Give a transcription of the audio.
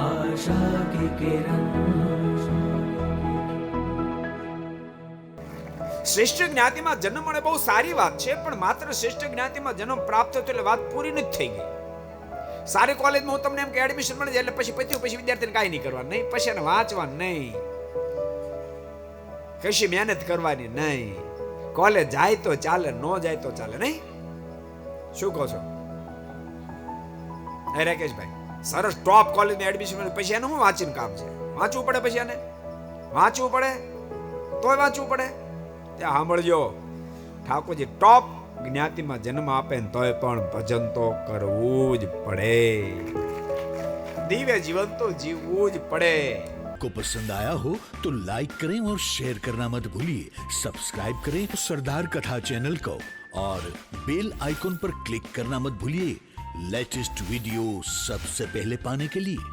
आशा की किरण। શ્રેષ્ઠ જ્ઞાતિમાં જન્મ મળે બહુ સારી વાત છે, પણ માત્ર શ્રેષ્ઠ જ્ઞાતિમાં જન્મ પ્રાપ્ત થયો એટલે વાત પૂરી નથી થઈ ગઈ. સારી કોલેજમાં હું તમને એમ કે એડમિશન મળી જાય એટલે પછી પછી વિદ્યાર્થીને કાંઈ નહીં કરવાનું, નહીં પછી એને વાંચવાનું નહીં, કશી મહેનત કરવાની નહીં, કોલેજ જાય તો ચાલે, ન જાય તો ચાલે નહીં. શું કહો છો હે રાકેશભાઈ? સરસ ટોપ કોલેજમાં એડમિશન મળે પછી એનું શું વાંચીને કામ છે? વાંચવું પડે, પછી એને વાંચવું પડે, તોય વાંચવું પડે. ત્યાં સાંભળજો, ઠાકોરજી ટોપ જ્ઞાતિમાં જન્મ આપે ને તોય પણ ભજન તો કરવું જ પડે, દિવ્ય જીવન તો જીવવું જ પડે. को पसंद आया हो तो लाइक करें और शेयर करना मत भूलिए. सब्सक्राइब करें सरदार कथा चैनल को और बेल आइकॉन पर क्लिक करना मत भूलिए लेटेस्ट वीडियो सबसे पहले पाने के लिए.